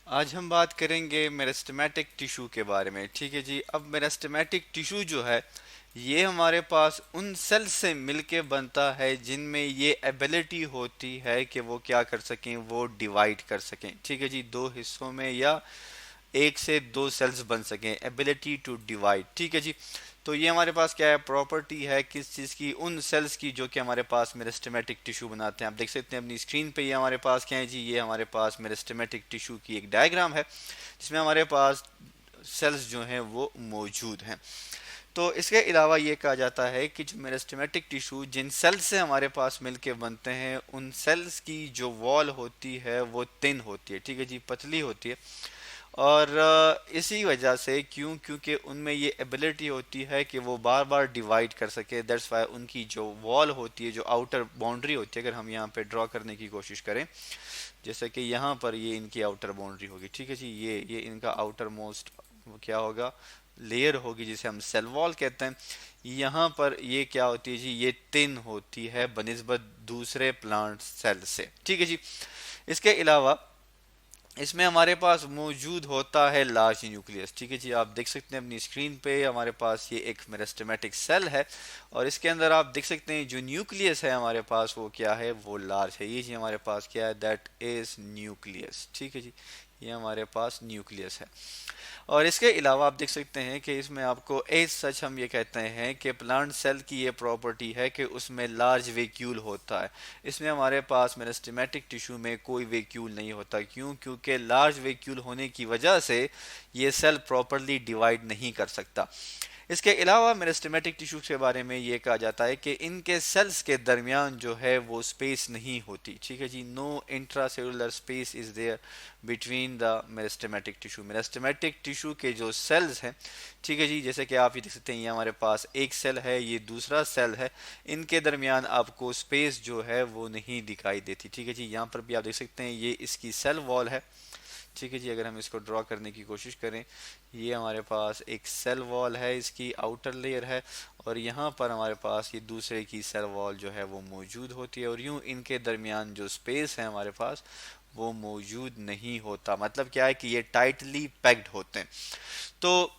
आज हम बात करेंगे मेरिस्टेमेटिक टिश्यू के बारे में। ठीक है जी। अब मेरिस्टेमेटिक टिश्यू जो है ये हमारे पास उन सेल से मिलके बनता है जिनमें ये एबिलिटी होती है कि वो क्या कर सकें, वो डिवाइड कर सकें। ठीक है जी, दो हिस्सों में या एक से दो सेल्स बन सकें, एबिलिटी टू डिवाइड। ठीक है जी। तो ये हमारे पास क्या है, प्रॉपर्टी है किस चीज़ की, उन सेल्स की जो कि हमारे पास मेरिस्टेमेटिक टिश्यू बनाते हैं। आप देख सकते हैं अपनी स्क्रीन पे, ये हमारे पास क्या है जी, ये हमारे पास मेरिस्टेमेटिक टिश्यू की एक डायग्राम है जिसमें हमारे पास सेल्स जो हैं वो मौजूद हैं। तो इसके अलावा ये कहा जाता है कि जो मेरिस्टेमेटिक टिश्यू जिन सेल्स से हमारे पास मिलके बनते हैं उन सेल्स की जो वॉल होती है वो थिन होती है। ठीक है जी, पतली होती है। और इसी वजह से क्योंकि उनमें ये एबिलिटी होती है कि वो बार बार डिवाइड कर सके, दैट्स वाई उनकी जो वॉल होती है, जो आउटर बाउंड्री होती है, अगर हम यहाँ पे ड्रॉ करने की कोशिश करें, जैसे कि यहाँ पर ये इनकी आउटर बाउंड्री होगी। ठीक है जी, ये इनका आउटर मोस्ट क्या होगा, लेयर होगी जिसे हम सेल वॉल कहते हैं। यहाँ पर ये क्या होती है जी, ये थिन होती है बनिस्बत दूसरे प्लांट सेल से। ठीक है जी। इसके अलावा इसमें हमारे पास मौजूद होता है लार्ज न्यूक्लियस। ठीक है जी, आप देख सकते हैं अपनी स्क्रीन पे हमारे पास ये एक मेरिस्टेमेटिक सेल है और इसके अंदर आप देख सकते हैं जो न्यूक्लियस है हमारे पास वो क्या है, वो लार्ज है। ये जी हमारे पास क्या है, दैट इज न्यूक्लियस। ठीक है जी, ये हमारे पास न्यूक्लियस है। और इसके अलावा आप देख सकते हैं कि इसमें आपको एज सच हम ये कहते हैं कि प्लांट सेल की ये प्रॉपर्टी है कि उसमें लार्ज वैक्यूल होता है। इसमें हमारे पास मेरिस्टेमेटिक टिश्यू में कोई वैक्यूल नहीं होता। क्योंकि लार्ज वैक्यूल होने की वजह से ये सेल प्रॉपरली डिवाइड नहीं कर सकता। इसके अलावा मेरिस्टेमेटिक टिश्यू के बारे में ये कहा जाता है कि इनके सेल्स के दरमियान जो है वो स्पेस नहीं होती। ठीक है जी, no intra cellular space is there between the meristematic tissue. Meristematic tissue के जो सेल्स हैं, ठीक है जी, जैसे कि आप ये देख सकते हैं, ये हमारे पास एक सेल है, ये दूसरा सेल है, इनके दरमियान आपको स्पेस जो है वो नहीं दिखाई देती। ठीक है जी, यहाँ पर भी आप देख सकते हैं ये इसकी सेल वॉल है। ठीक है जी, अगर हम इसको ड्रॉ करने की कोशिश करें, ये हमारे पास एक सेल वॉल है, इसकी आउटर लेयर है, और यहाँ पर हमारे पास ये दूसरे की सेल वॉल जो है वो मौजूद होती है, और यूं इनके दरमियान जो स्पेस है हमारे पास वो मौजूद नहीं होता। मतलब क्या है कि ये टाइटली पैक्ड होते हैं। तो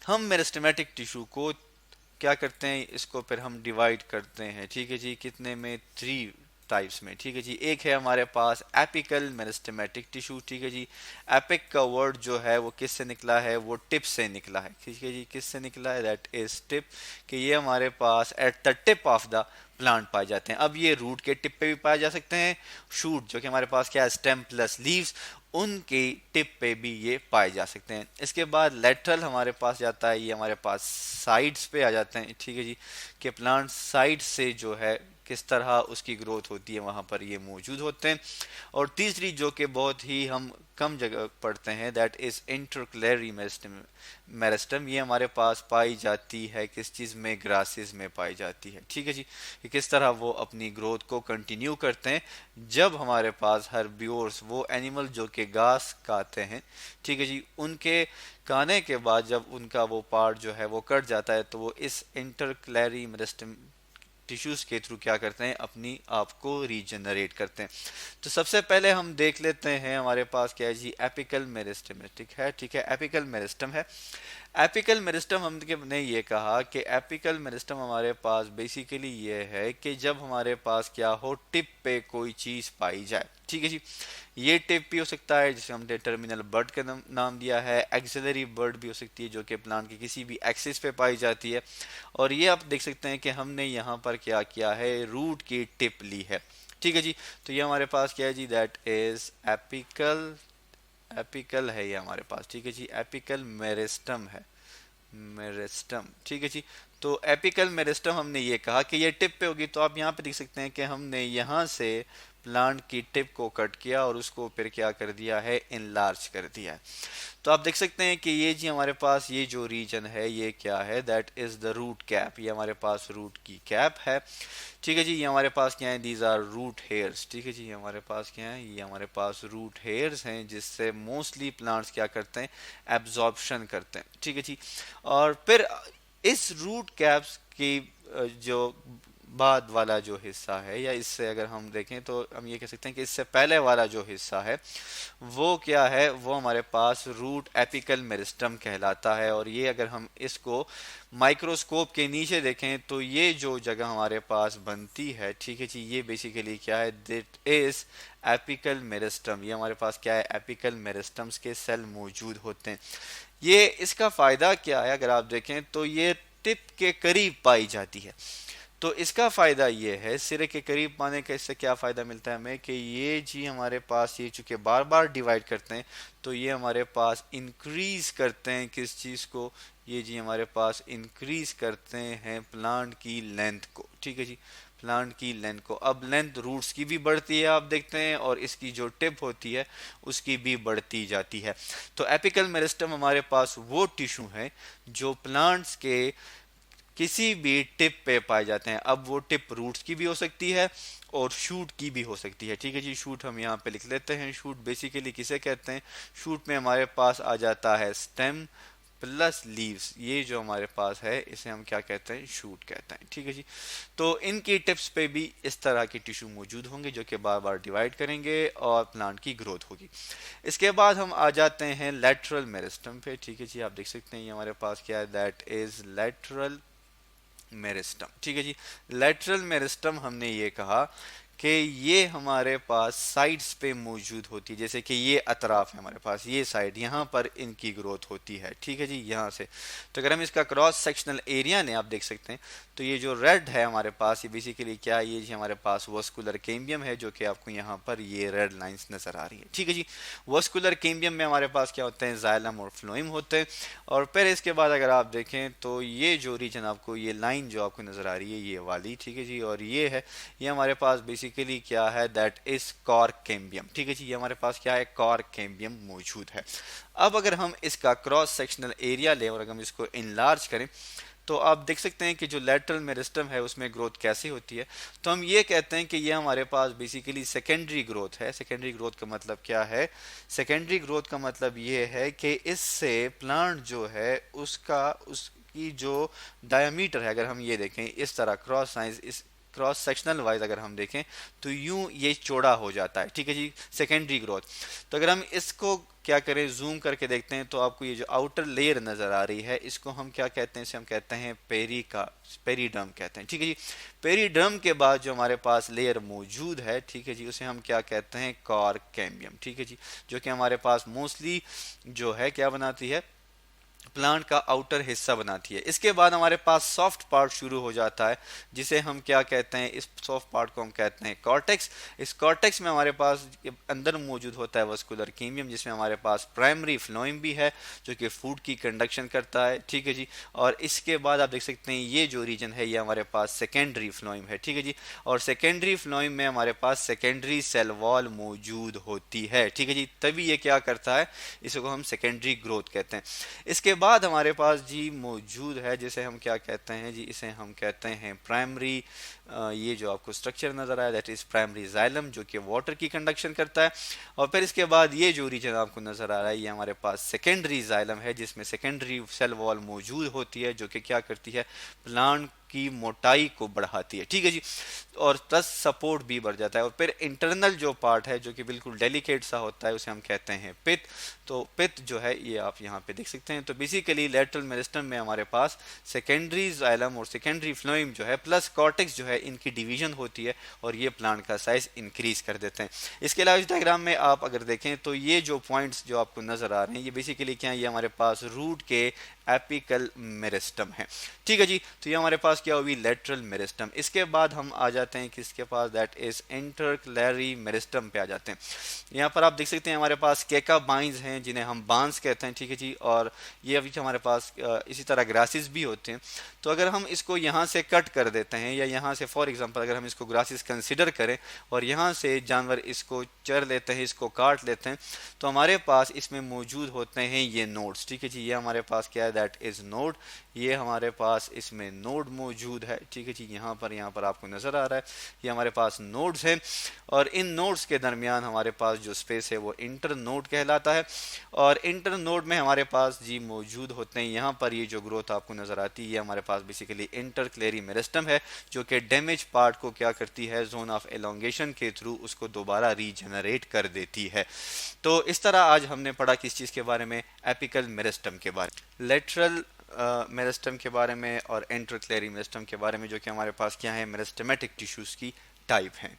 हम मेरिस्टेमेटिक टिश्यू को क्या करते हैं, इसको फिर हम डिवाइड करते हैं। ठीक है जी, कितने में, थ्री टाइप्स में। ठीक है जी, एक है हमारे पास एपिकल मेरिस्टेमेटिक टिश्यू। ठीक है जी, एपिक का वर्ड जो है वो किससे निकला है, वो टिप से निकला है। ठीक है जी, किससे निकला है, दैट इज टिप, कि ये हमारे पास at the tip of the plant पाए जाते हैं। अब ये रूट के टिप पे भी पाए जा सकते हैं, शूट जो कि हमारे पास क्या है, स्टेम प्लस लीव्स, उनके टिप पे भी ये पाए जा सकते हैं। इसके बाद लेटरल हमारे पास जाता है, ये हमारे पास साइड्स पे आ जाते हैं। ठीक है जी, कि प्लांट साइड से जो है किस तरह उसकी ग्रोथ होती है वहाँ पर ये मौजूद होते हैं। और तीसरी जो कि बहुत ही हम कम जगह पढ़ते हैं, दैट इज इंटरक्लेरी मेरिस्टम। मेरिस्टम ये हमारे पास पाई जाती है किस चीज़ में, ग्रासेस में पाई जाती है। ठीक है जी, कि किस तरह वो अपनी ग्रोथ को कंटिन्यू करते हैं जब हमारे पास हर्बियोर्स, वो एनिमल जो कि घास खाते हैं, ठीक है जी, उनके खाने के बाद जब उनका वो पार्ट जो है वो कट जाता है तो वो इस इंटरक्लेरी मेरिस्टम टिश्यूज के थ्रू क्या करते हैं, अपनी आप को रीजनरेट करते हैं। तो सबसे पहले हम देख लेते हैं हमारे पास क्या है जी, एपिकल मेरिस्टेमेटिक है। ठीक है, एपिकल मेरिस्टम है। एपिकल मेरिस्टम हमने ये कहा कि एपिकल मेरिस्टम हमारे पास बेसिकली ये है कि जब हमारे पास क्या हो, टिप पे कोई चीज पाई जाए। ठीक है जी, ये टिप भी हो सकता है जिसे हमने टर्मिनल बर्ड का नाम दिया है, एक्सिलरी बर्ड भी हो सकती है जो कि प्लांट के किसी भी एक्सिस पे पाई जाती है। और ये आप देख सकते हैं कि हमने यहाँ पर क्या किया है, रूट की टिप ली है। ठीक है जी, तो ये हमारे पास क्या है जी, दैट इज एपिकल, एपिकल है ये हमारे पास। ठीक है जी, एपिकल मेरिस्टम है, मेरिस्टम। ठीक है जी, तो एपिकल मेरिस्टम हमने ये कहा कि ये टिप पे होगी। तो आप यहाँ पे देख सकते हैं कि हमने यहाँ से प्लांट की टिप को कट किया और उसको फिर क्या कर दिया है, इनलार्ज कर दिया है। तो आप देख सकते हैं कि ये जी हमारे पास ये जो रीजन है ये क्या है, that is the root cap. ये हमारे पास रूट की कैप है। ठीक है जी, ये हमारे पास क्या है, दीज आर रूट हेयर्स। ठीक है जी, ये हमारे पास क्या है, ये हमारे पास रूट हेयर्स हैं जिससे मोस्टली प्लांट्स क्या करते हैं, एब्जॉर्प्शन करते हैं। ठीक है जी, और फिर इस रूट कैप्स की जो बाद वाला जो हिस्सा है, या इससे अगर हम देखें तो हम ये कह सकते हैं कि इससे पहले वाला जो हिस्सा है वो क्या है, वो हमारे पास रूट एपिकल मेरिस्टम कहलाता है। और ये अगर हम इसको माइक्रोस्कोप के नीचे देखें तो ये जो जगह हमारे पास बनती है, ठीक है जी, ये बेसिकली क्या है, दिट इज एपिकल मेरिस्टम। ये हमारे पास क्या है, एपिकल मेरिस्टम्स के सेल मौजूद होते हैं। ये इसका फायदा क्या है, अगर आप देखें तो ये टिप के करीब पाई जाती है। तो इसका फायदा ये है, सिरे के करीब पाने का इससे क्या फायदा मिलता है हमें, कि ये जी हमारे पास ये चूंकि बार बार डिवाइड करते हैं तो ये हमारे पास इंक्रीज करते हैं किस चीज को, ये जी हमारे पास इंक्रीज करते हैं प्लांट की लेंथ को, ठीक है जी, प्लांट की लेंथ को। अब लेंथ रूट्स की भी बढ़ती है आप देखते हैं, और इसकी जो टिप होती है उसकी भी बढ़ती जाती है। तो एपिकल मेरिस्टम हमारे पास वो टिश्यू है जो प्लांट्स के किसी भी टिप पे पाए जाते हैं। अब वो टिप रूट्स की भी हो सकती है और शूट की भी हो सकती है, ठीक है जी। शूट हम यहाँ पे लिख लेते हैं। शूट बेसिकली किसे कहते हैं, शूट में हमारे पास आ जाता है स्टेम प्लस लीव्स, ये जो हमारे पास है इसे हम क्या कहते हैं, शूट कहते हैं, ठीक है जी। तो इनकी टिप्स पे भी इस तरह के टिश्यू मौजूद होंगे जो कि बार बार डिवाइड करेंगे और प्लांट की ग्रोथ होगी। इसके बाद हम आ जाते हैं लेटरल मेरिस्टम पे, ठीक है जी। आप देख सकते हैं ये हमारे पास क्या है, दैट इज लेटरल मेरिस्टम, ठीक है जी। लेटरल मेरिस्टम हमने ये कहा कि ये हमारे पास साइड्स पे मौजूद होती है, जैसे कि ये अतराफ है हमारे पास, ये साइड यहाँ पर इनकी ग्रोथ होती है, ठीक है जी, यहाँ से। तो अगर हम इसका क्रॉस सेक्शनल एरिया लें, आप देख सकते हैं तो ये जो रेड है हमारे पास, ये बेसिकली क्या है, ये जी हमारे पास वस्कुलर केम्बियम है, जो कि आपको यहाँ पर ये रेड लाइंस नजर आ रही है, ठीक है जी। वस्कुलर केम्बियम में हमारे पास क्या होते हैं, जाइलम और फ्लोएम होते हैं। और फिर इसके बाद अगर आप देखें तो ये जो रीजन आपको, ये लाइन जो आपको नजर आ रही है ये वाली, ठीक है जी, और ये है, ये हमारे पास बेसिकली क्या है, दैट इज कॉर्क कैम्बियम, ठीक है जी। ये हमारे पास क्या है, कॉर्क कैम्बियम मौजूद है। अब अगर हम इसका क्रॉस सेक्शनल एरिया लें और अगर हम इसको इनलार्ज करें तो आप देख सकते हैं कि जो लेटरल मेरिस्टम है उसमें ग्रोथ कैसी होती है। तो हम ये कहते हैं कि ये हमारे पास बेसिकली सेकेंडरी ग्रोथ है। सेकेंडरी ग्रोथ का मतलब क्या है, सेकेंडरी ग्रोथ का मतलब ये है कि इससे प्लांट जो है उसका उसकी जो डायमीटर है, अगर हम ये देखें इस तरह क्रॉस साइज, इस क्रॉस सेक्शनल वाइज अगर हम देखें तो यूं ये चौड़ा हो जाता है, ठीक है जी, सेकेंडरी ग्रोथ। तो अगर हम इसको क्या करें, जूम करके देखते हैं तो आपको ये जो आउटर लेयर नजर आ रही है इसको हम क्या कहते हैं, इसे हम कहते हैं पेरीडर्म कहते हैं, ठीक है जी। पेरीडर्म के बाद जो हमारे पास लेयर मौजूद है, ठीक है जी, उसे हम क्या कहते हैं, कॉर्क कैम्बियम, ठीक है जी, जो कि हमारे पास मोस्टली जो है क्या बनाती है, प्लांट का आउटर हिस्सा बनाती है। इसके बाद हमारे पास सॉफ्ट पार्ट शुरू हो जाता है, जिसे हम क्या कहते हैं, इस सॉफ्ट पार्ट को हम कहते हैं कॉर्टेक्स। इस कॉर्टेक्स में हमारे पास अंदर मौजूद होता है वस्कुलर कीमियम, जिसमें हमारे पास प्राइमरी फ्लोएम भी है जो कि फूड की कंडक्शन करता है, ठीक है जी। और इसके बाद आप देख सकते हैं ये जो रीजन है ये हमारे पास सेकेंडरी फ्लोएम है, ठीक है जी। और सेकेंडरी फ्लोएम में हमारे पास सेकेंडरी सेल वॉल मौजूद होती है, ठीक है जी, तभी ये क्या करता है, इसको हम सेकेंडरी ग्रोथ कहते हैं। इसके बाद हमारे पास जी मौजूद है जिसे हम क्या कहते हैं जी, इसे हम कहते हैं प्राइमरी, ये जो आपको स्ट्रक्चर नजर आया दैट इज प्राइमरी जाइलम, जो कि वाटर की कंडक्शन करता है। और फिर इसके बाद ये जो रीजन आपको नजर आ रहा है ये हमारे पास सेकेंडरी जाइलम है, जिसमें सेकेंडरी सेल वॉल मौजूद होती है, जो कि क्या करती है, प्लांट की मोटाई को बढ़ाती है, ठीक है जी, और प्लस सपोर्ट भी बढ़ जाता है। और फिर इंटरनल जो पार्ट है जो कि बिल्कुल डेलिकेट सा होता है उसे हम कहते हैं पित। तो पित जो है ये आप यहाँ पे देख सकते हैं। तो बेसिकली लेटरल मेरिस्टम में हमारे पास सेकेंडरी जाइलम और सेकेंडरी फ्लोएम जो है प्लस कॉर्टेक्स जो है इनकी डिवीजन होती है और ये प्लांट का साइज इंक्रीज कर देते हैं। इसके अलावा इस डायग्राम में आप अगर देखें तो ये जो पॉइंट्स जो आपको नजर आ रहे हैं ये बेसिकली क्या है, ये हमारे पास रूट के एपिकल मेरिस्टम है, ठीक है जी। तो ये हमारे पास क्या होगी, लेटरल मेरिस्टम। इसके बाद हम आ जाते हैं किसके पास, दैट इज इंटरक्लैरी मेरिस्टम पे आ जाते हैं। यहाँ पर आप देख सकते हैं हमारे पास केका बाइंस हैं जिन्हें हम बांस कहते हैं, ठीक है जी। और ये अभी हमारे पास इसी तरह ग्रासेस भी होते हैं। तो अगर हम इसको यहाँ से कट कर देते हैं या यहाँ से फॉर एग्जांपल अगर हम इसको ग्रासेस कंसिडर करें और यहाँ से जानवर इसको चर लेते हैं, इसको काट लेते हैं, तो हमारे पास इसमें मौजूद होते हैं ये नोड्स, ठीक है जी। ये हमारे पास क्या है, दैट इज नोड। ये हमारे पास इसमें नोड मौजूद है, ठीक है जी। यहाँ पर आपको नज़र आ रहा है, ये हमारे पास नोड्स हैं, और इन नोड्स के दरमियान हमारे पास जो स्पेस है वो इंटर नोड कहलाता है। और इंटर नोड में हमारे पास जी मौजूद होते हैं, यहाँ पर ये जो ग्रोथ आपको नज़र आती है, ये हमारे पास बेसिकली इंटरक्लेरी मेरिस्टम है, जो कि डैमेज पार्ट को क्या करती है, जोन ऑफ एलोंगेशन के थ्रू उसको दोबारा रीजनरेट कर देती है। तो इस तरह आज हमने पढ़ा किस चीज़ के बारे में, एपिकल मेरिस्टम के बारे में, लेटरल मेरिस्टम के बारे में और इंटरक्लेरी मेरिस्टम के बारे में, जो कि हमारे पास क्या है, मेरिस्टमेटिक टिश्यूज़ की टाइप हैं।